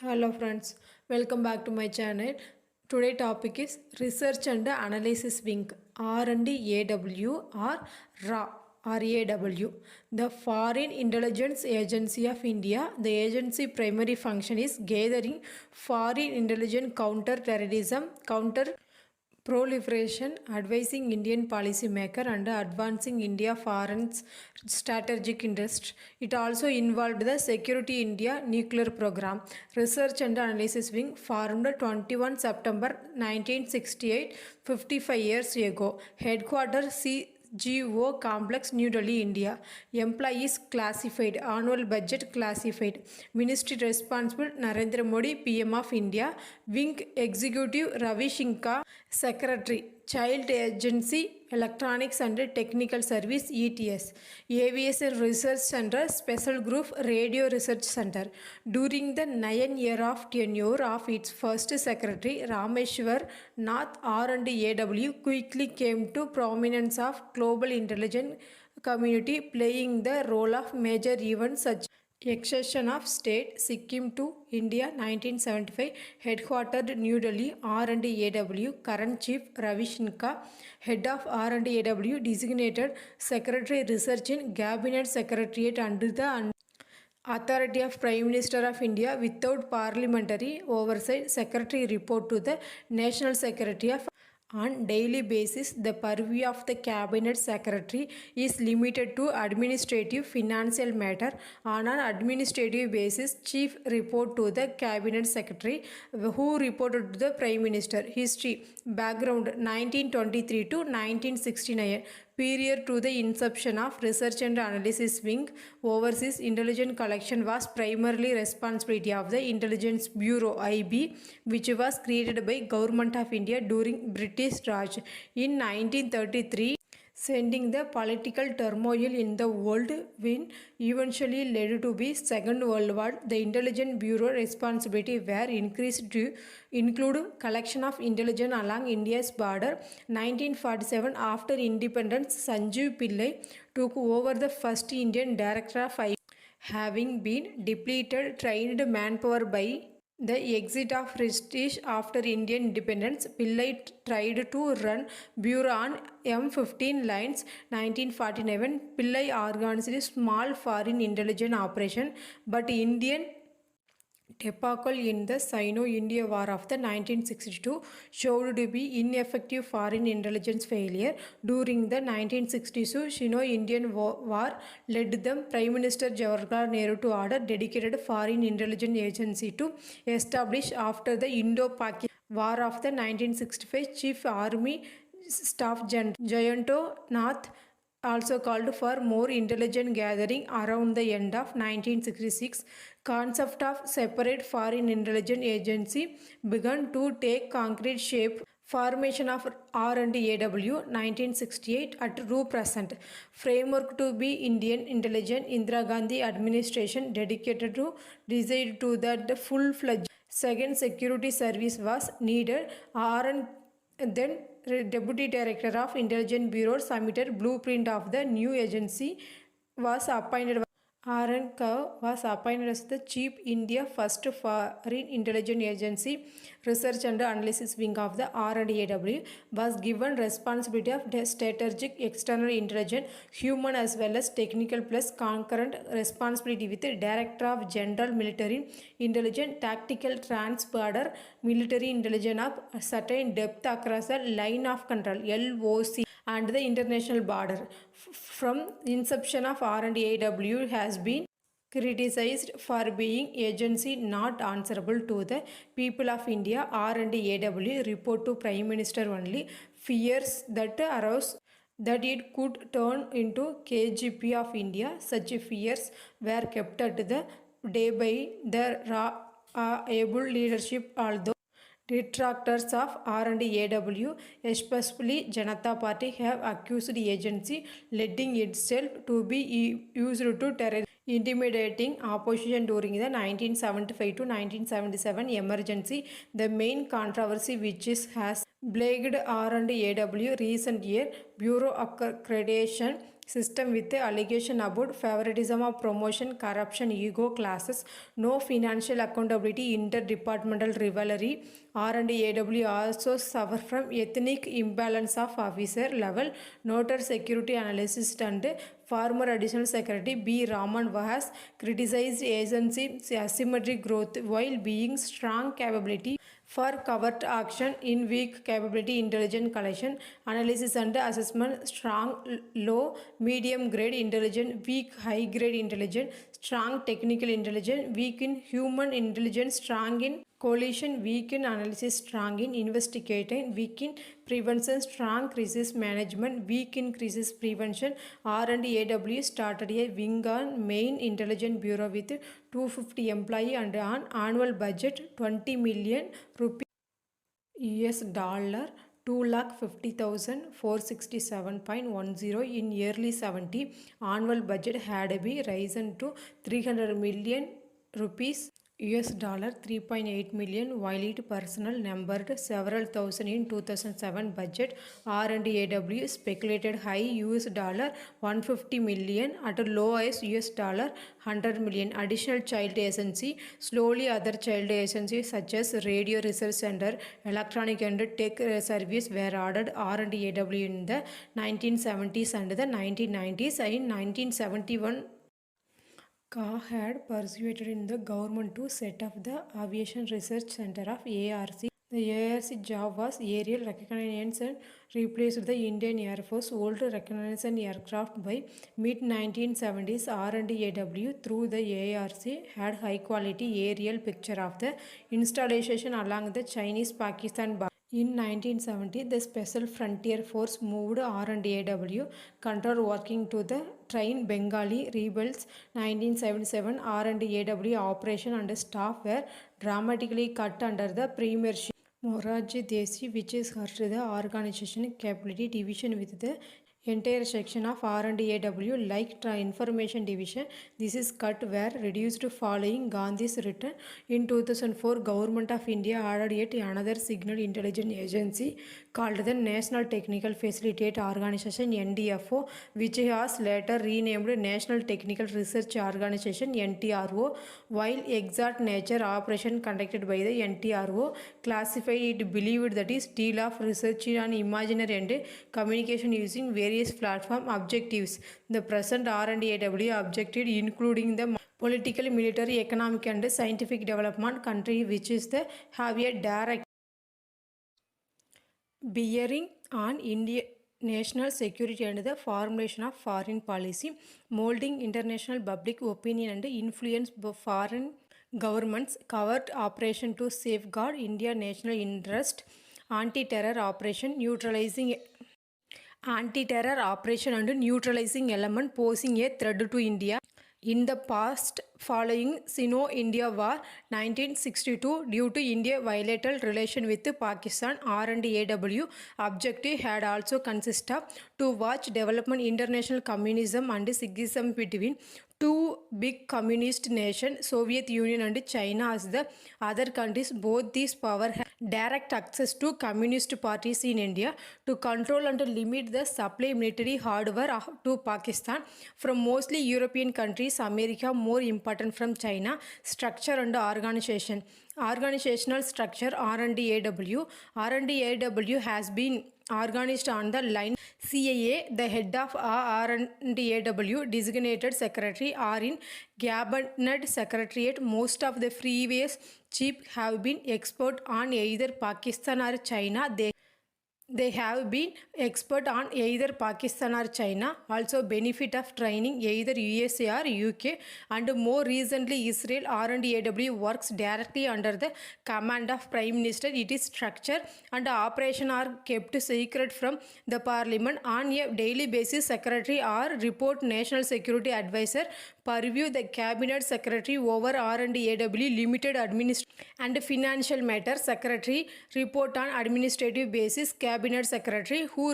Hello friends, welcome back to my channel. Today topic is Research and Analysis Wing R&AW or RAW. The Foreign Intelligence Agency of India. The agency primary function is gathering foreign intelligence, counter-terrorism, proliferation, advising Indian policymaker and advancing India foreign strategic interest. It also involved the Security India nuclear program. Research and Analysis Wing formed 21 September 1968, 55 years ago. Headquarters CGO Complex, New Delhi, India. Employees classified. Annual budget classified. Ministry responsible Narendra Modi, PM of India. Wing Executive Ravi Shankar. Secretary, Child Agency, Electronics and Technical Service ETS, Aviation Research Center, Special Group Radio Research Center. During the 9 year of tenure of its first secretary, Rameshwar Nath, R&AW quickly came to prominence of global intelligence community, playing the role of major events such accession of state Sikkim to India 1975, headquartered New Delhi, R&AW, current chief Ravi Shankar, head of R&AW, designated secretary research in cabinet secretariat under the authority of Prime Minister of India without parliamentary oversight. Secretary report to the National Secretary of on daily basis. The purview of the cabinet secretary is limited to administrative financial matter. On an administrative basis, chief report to the cabinet secretary who reported to the prime minister. History background 1923 to 1969, period to the inception of Research and Analysis Wing. Overseas intelligence collection was primarily responsibility of the Intelligence Bureau IB, which was created by Government of India during British Raj in 1933. Sending the political turmoil in the world when eventually led to be Second World War, the Intelligence Bureau responsibility were increased to include collection of intelligence along India's border. 1947, after independence, Sanjeev Pillai took over the first Indian director of IB, having been depleted trained manpower by the exit of prestige after Indian independence. Pillai tried to run bureau on M15 lines. 1949, Pillai organized a small foreign intelligence operation, but Indian debacle in the Sino-India War of the 1962 showed to be ineffective foreign intelligence failure. During the 1962 Sino-Indian War led the Prime Minister Jawaharlal Nehru to order dedicated foreign intelligence agency to establish after the Indo-Pakistan War of the 1965. Chief Army Staff General Jayanto Nath also called for more intelligence gathering around the end of 1966. Concept of separate foreign intelligence agency began to take concrete shape. Formation of R&AW 1968 at present. Framework to be Indian intelligence. Indira Gandhi administration dedicated to decide to that the full-fledged second security service was needed. Then Deputy Director of Intelligence Bureau submitted blueprint of the new agency was appointed. R&AW was appointed as the Chief India First Foreign Intelligence Agency. Research and Analysis Wing of the R&AW was given responsibility of strategic external intelligence, human as well as technical, plus concurrent responsibility with the Director of General Military Intelligence, Tactical Trans-Border Military Intelligence of a certain depth across the line of control LOC and the international border. From inception of R&AW has been criticized for being agency not answerable to the people of India. R&AW report to Prime Minister only. Fears that arose that it could turn into KGP of India. Such fears were kept at the day by the able leadership, although detractors of R&AW, especially Janata Party, have accused the agency letting itself to be used to terror, intimidating opposition during the 1975 to 1977 emergency. The main controversy which has plagued R&AW recent year, Bureau accreditation system with the allegation about favoritism of promotion, corruption, ego classes, no financial accountability, interdepartmental rivalry. R&AW also suffer from ethnic imbalance of officer level, noted security analyst and former additional secretary B. Raman has criticized agency asymmetric growth while being strong capability for covert action in weak capability intelligence collection analysis and assessment, strong low medium grade intelligence, weak high grade intelligence, strong technical intelligence, weak in human intelligence, strong in coalition, weak in analysis, strong in investigating, weak in prevention, strong crisis management, weak in crisis prevention. R&AW started a wing on main intelligence bureau with 250 employee and an annual budget 20 million rupees US dollar 2,50,467.10 in early 70. Annual budget had been risen to 300 million rupees US dollar 3.8 million, while it personnel numbered several thousand in 2007 budget. R&AW speculated high US dollar 150 million at lowest US dollar 100 million. Additional child agency, slowly other child agencies such as Radio Research Center, Electronic and Tech Service were added R&AW in the 1970s and the 1990s. In 1971, Ka had persuaded in the government to set up the Aviation Research Center of ARC. The ARC job was aerial reconnaissance and replaced the Indian Air Force old reconnaissance aircraft by mid-1970s. R&AW through the ARC had high quality aerial picture of the installation along the Chinese-Pakistan border. In 1970, the Special Frontier Force moved R&AW control working to the train Bengali rebels. 1977, R&AW operation and staff were dramatically cut under the premiership Morarji Desi, which is hurt the organization capability division with the entire section of R&AW like information division. This is cut were reduced following Gandhi's return. In 2004, Government of India added yet another signal intelligence agency called the National Technical Facilitate Organization NDFO, which was later renamed National Technical Research Organization NTRO. While exact nature operation conducted by the NTRO classified it believed that is deal of research on imaginary and communication using various platform objectives. The present R&AW objective including the political, military, economic and scientific development country which is the have a direct bearing on India national security and the formulation of foreign policy, molding international public opinion and influence foreign governments, covert operation to safeguard India national interest, anti-terror operation and neutralizing element posing a threat to India. In the past, following Sino-India War 1962, due to India bilateral relation with Pakistan, R&AW objective had also consisted to watch development international communism and Sikhism between two big communist nations, Soviet Union and China as the other countries. Both these powers had direct access to communist parties in India to control and limit the supply military hardware to Pakistan from mostly European countries, America more important from China. Structure and organization. Organizational structure R&AW. R&AW has been organized on the line CIA, the head of R&AW, designated secretary are in cabinet secretariat. Most of the previous chiefs have been expert on either Pakistan or China. They have been expert on either Pakistan or China, also benefit of training either USA or UK, and more recently Israel. R&AW works directly under the command of Prime Minister. It is structure and operation are kept secret from the Parliament on a daily basis. Secretary or report National Security Advisor purview the Cabinet Secretary over R&AW limited administrative and financial matters. Secretary report on administrative basis. Cabinet Secretary who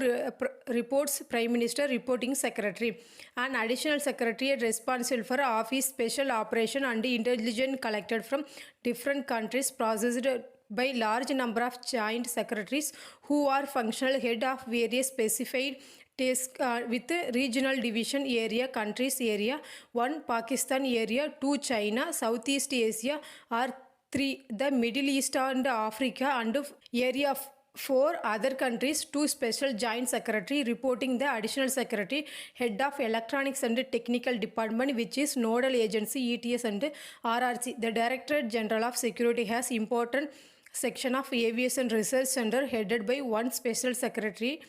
reports Prime Minister reporting Secretary. An additional Secretary responsible for office special operation and intelligence collected from different countries processed by large number of joint secretaries who are functional head of various specified with regional division area, countries area: 1 Pakistan area, 2 China, Southeast Asia are 3 the Middle East and Africa, and area 4 other countries. 2 special joint secretary reporting the additional secretary, head of electronics and technical department, which is nodal agency ETS and RRC. The Directorate General of Security has important section of aviation research center headed by 1 special secretary.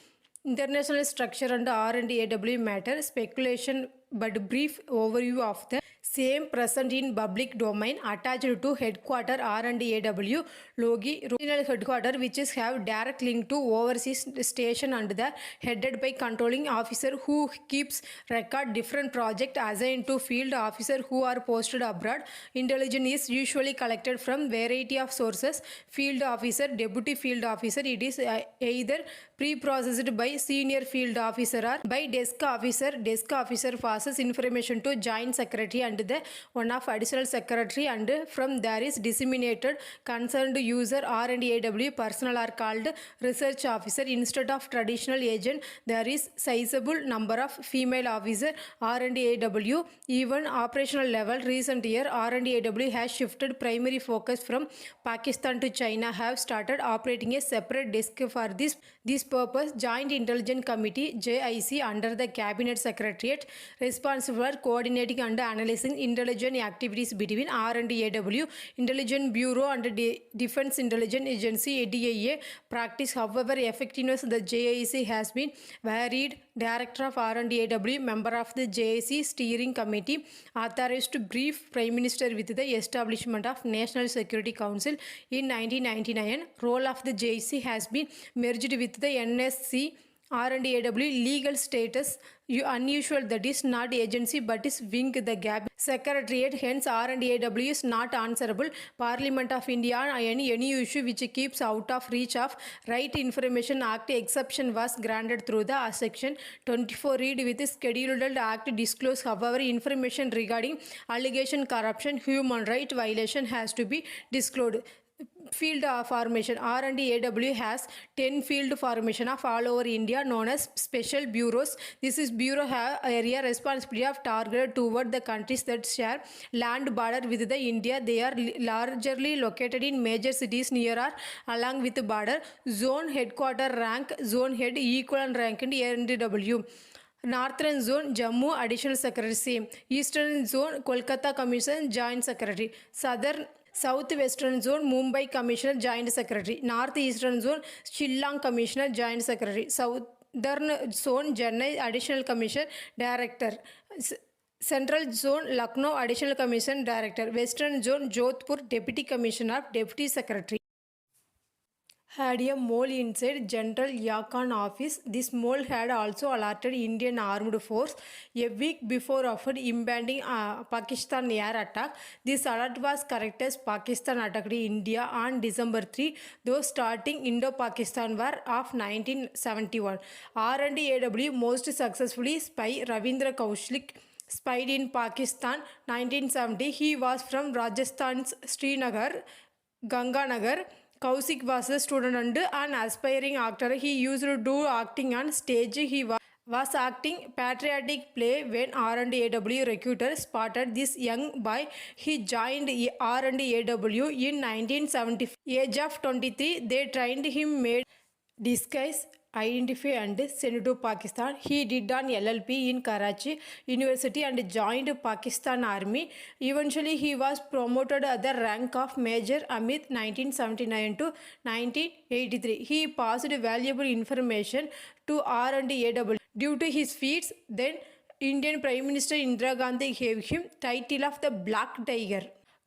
International structure and R&AW matter speculation but brief overview of the same present in public domain, attached to headquarter R&AW Logi regional headquarter, which is have direct link to overseas station and the headed by controlling officer who keeps record different project assigned to field officer who are posted abroad. Intelligence is usually collected from variety of sources: field officer, deputy field officer. It is either pre-processed by senior field officer or by desk officer. Desk officer passes information to joint secretary and the one of additional secretary, and from there is disseminated. Concerned user R&AW personnel are called research officer. Instead of traditional agent, there is sizable number of female officer R&AW. Even operational level, recent year R&AW has shifted primary focus from Pakistan to China, have started operating a separate desk for this purpose. Joint Intelligence Committee JIC under the Cabinet Secretariat responsible for coordinating and analyzing intelligence activities between R&AW, Intelligence Bureau and Defense Intelligence Agency DIA practice. However, effectiveness of the JIC has been varied. Director of R&AW, member of the JIC Steering Committee, authorized to brief Prime Minister with the establishment of National Security Council in 1999. Role of the JIC has been merged with the NSC. R&AW legal status unusual, that is not agency but is wing the gap secretariat, hence R&AW is not answerable Parliament of India on any issue which keeps out of reach of Right Information Act. Exception was granted through the section 24 read with scheduled act disclose. However, information regarding allegation corruption, human right violation has to be disclosed. Field formation: R&AW has 10 field formation of all over India known as special bureaus. This is bureau have area responsibility of targeted toward the countries that share land border with the India. They are largely located in major cities near or along with the border. Zone headquarter rank zone head equivalent rank in R&AW. Northern Zone Jammu Additional Secretary same. Eastern Zone Kolkata Commission Joint Secretary. Southwestern Zone Mumbai Commissioner Joint Secretary. Northeastern Zone Shillong Commissioner Joint Secretary. Southern Zone Chennai Additional Commissioner Director. Central Zone Lucknow Additional Commissioner Director. Western Zone Jodhpur Deputy Commissioner of Deputy Secretary. Had a mole inside General Yakan office. This mole had also alerted Indian Armed Force a week before of impending Pakistan air attack. This alert was correct as Pakistan attacked India on December 3, though starting Indo-Pakistan War of 1971. R&AW most successfully spy Ravindra Kaushik spied in Pakistan 1970. He was from Rajasthan's Srinagar, Ganganagar. Kaushik was a student and an aspiring actor. He used to do acting on stage. He was acting patriotic play when R&AW recruiter spotted this young boy. He joined R&AW in 1975. Age of 23, they trained him, made disguise, identify and sent to Pakistan. He did an LLB in Karachi University and joined Pakistan Army. Eventually, he was promoted at the rank of Major Amit 1979 to 1983. He passed valuable information to R&AW. Due to his feats, then Indian Prime Minister Indira Gandhi gave him title of the Black Tiger.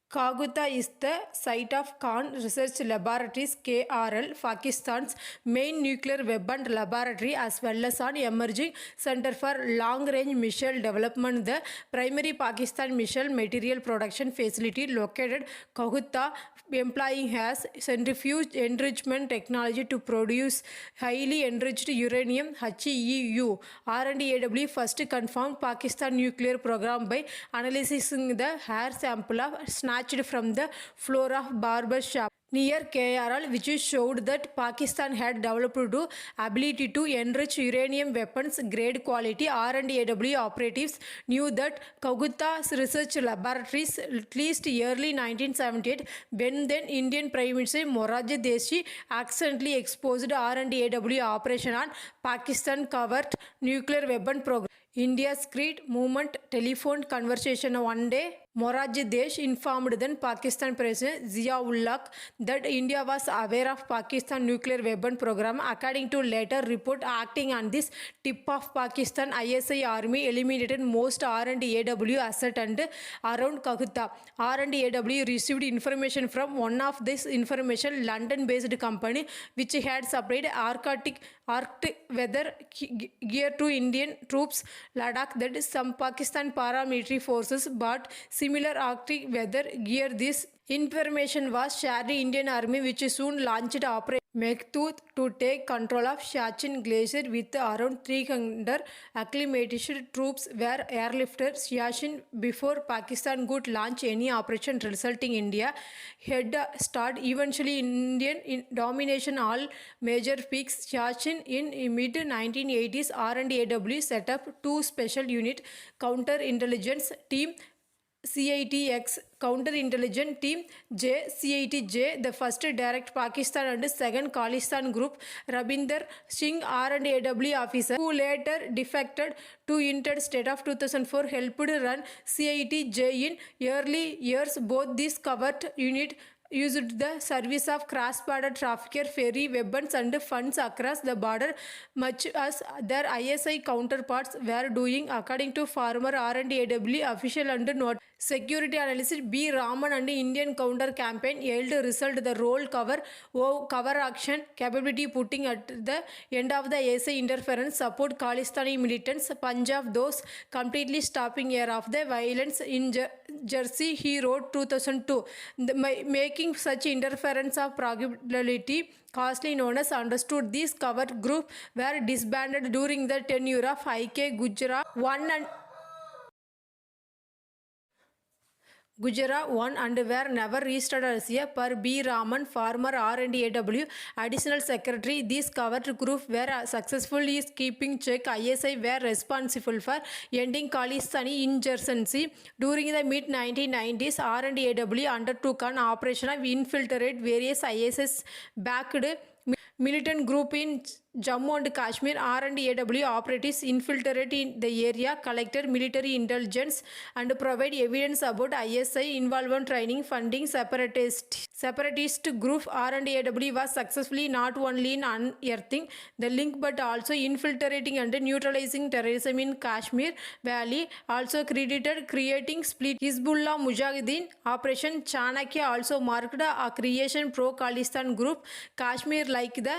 Kaguta is the site of Khan Research Laboratories KRL, Pakistan's main nuclear weapon laboratory, as well as an emerging center for long-range missile development. The primary Pakistan missile material production facility located Kaguta, employing has centrifuge enrichment technology to produce highly enriched uranium HEU. R&AW first confirmed Pakistan nuclear program by analyzing the hair sample of snatched snatched from the floor of barber shop near KRL, which showed that Pakistan had developed the ability to enrich uranium weapons grade quality. R&AW operatives knew that Calcutta's research laboratories at least early 1978, when then Indian Prime Minister Morarji Desaix's accidentally exposed R&AW operation on Pakistan covert nuclear weapon program. India's Creed movement telephone conversation one day. Morarji Desaix informed then Pakistan President Ziaullah that India was aware of Pakistan nuclear weapon program. According to later report, acting on this tip of Pakistan ISI army eliminated most R&AW asset and around Calcutta. R&AW received information from one of this information London-based company which had supplied Arctic weather gear to Indian troops Ladakh, that is some Pakistan paramilitary forces bought similar Arctic weather gear. This information was shared Indian Army, which soon launched Operation Meghdoot to take control of Siachen Glacier with around 300 acclimatized troops were airlifted Siachen before Pakistan could launch any operation, resulting India head start. Eventually, Indian domination all major peaks. Siachen in mid 1980s, R&AW set up two special unit counter-intelligence team CITX Counter-Intelligence Team J, CITJ, the first direct Pakistan and second Khalistan group. Rabinder Singh, R&AW officer, who later defected to interstate of 2004, helped run CITJ in early years. Both these covert unit used the service of cross-border trafficker, ferry weapons and funds across the border, much as their ISI counterparts were doing, according to former R&AW official and not security analyst B. Raman. And Indian counter campaign yield result the role cover action capability, putting at the end of the ISI interference support Khalistani militants Punjab, those completely stopping air of the violence in Jersey, he wrote 2002, making such interference of probability costly, known as understood. These covert group were disbanded during the tenure of IK Gujarat 1 and were never restarted as a per B. Raman, former R&AW additional secretary. These covert groups were successfully keeping check. ISI were responsible for ending Khalistani insurgency. During the mid-1990s, R&AW undertook an operation of infiltrate various ISIS-backed militant group in Jammu and Kashmir. R&AW operatives infiltrated in the area, collected military intelligence and provide evidence about ISI involvement, training, funding separatist group. R&AW was successfully not only in unearthing the link but also infiltrating and neutralizing terrorism in Kashmir Valley. Also credited creating split Hizbullah Mujahideen. Operation Chanakya also marked a creation pro-Khalistan group Kashmir like the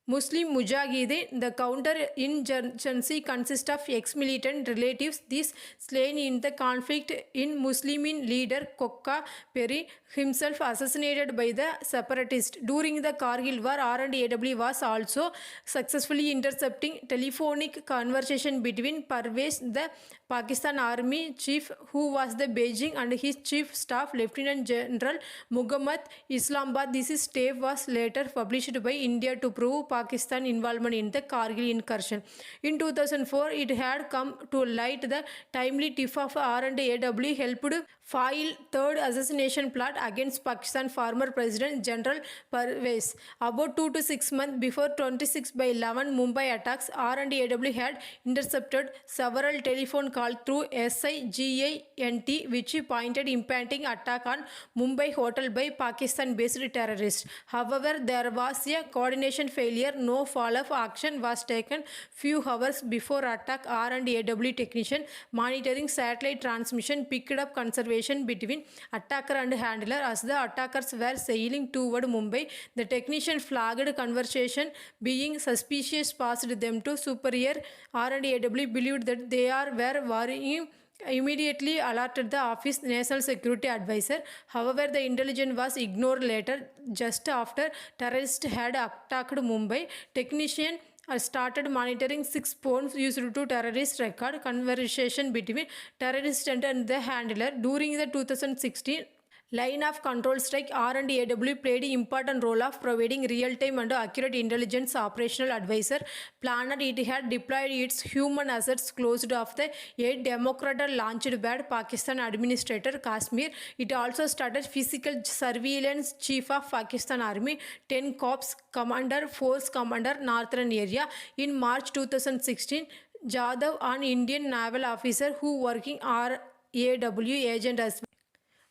Muslim Mujahideen. The counter-insurgency consists of ex-militant relatives. These slain in the conflict in Muslimin leader Kokka Peri himself assassinated by the separatists. During the Kargil war, R&AW was also successfully intercepting telephonic conversation between Parvez, the Pakistan Army chief, who was the Beijing, and his chief staff Lieutenant General Muhammad Islamabad. This tape was later published by India to prove Pakistan involvement in the Kargil incursion. In 2004, it had come to light the timely tip of R&AW helped foil third assassination plot against Pakistan former President General Parvez. About 2 to 6 months before 26/11 Mumbai attacks, R&AW had intercepted several telephone calls through SIGINT which pointed impending attack on Mumbai hotel by Pakistan-based terrorists. However, there was a coordination failure. No follow-up action was taken. Few hours before attack, R&AW technician monitoring satellite transmission picked up conversation between attacker and handler as the attackers were sailing toward Mumbai. The technician flagged conversation being suspicious, passed them to superior. R&AW believed that they were worrying, immediately alerted the office national security advisor. However, the intelligence was ignored later. Just after terrorists had attacked Mumbai, technician started monitoring 6 phones used to terrorist record conversation between terrorist and the handler. During the 2016 Line of control strike. R&AW played an important role of providing real-time and accurate intelligence operational advisor. Planner it had deployed its human assets closed off the 8 Democrat launched bad Pakistan administrator Kashmir. It also started physical surveillance chief of Pakistan Army, 10 corps commander, force commander, northern area. In March 2016, Jadhav, an Indian naval officer who working R&AW agent as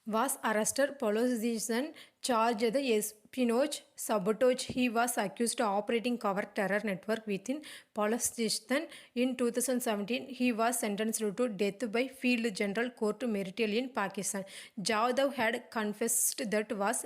was arrested. Politician charged the espionage sabotage. He was accused of operating covert terror network within Palestine. In 2017, he was sentenced to death by Field General Court Martial in Pakistan. Jadhav had confessed that was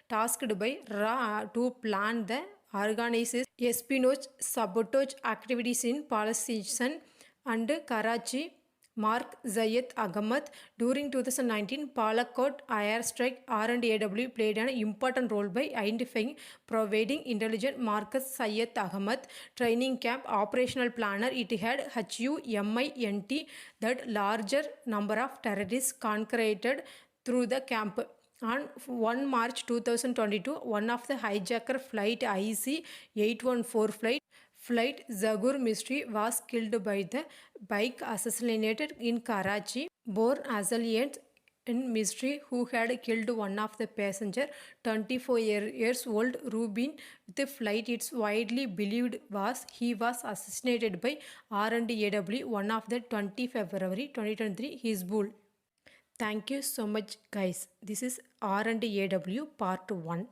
tasked by R&AW to plan the organized espionage sabotage activities in Palestine and Karachi. Mark Zayed Ahmad. During 2019 Palakkot airstrike, R&AW played an important role by identifying, providing intelligence. Marcus Zayed Ahmad training camp operational planner. It had HUMINT that larger number of terrorists concreted through the camp. On 1 March 2022, one of the hijacker flight IC-814 flight Zagur Mystery was killed by the bike assassinated in Karachi. Born Azalian in Mystery, who had killed one of the passenger, 24 years old Rubin, with the flight. It's widely believed he was assassinated by R&AW one of the 20 February 2023 Hizbul. Thank you so much guys. This is R&AW part 1.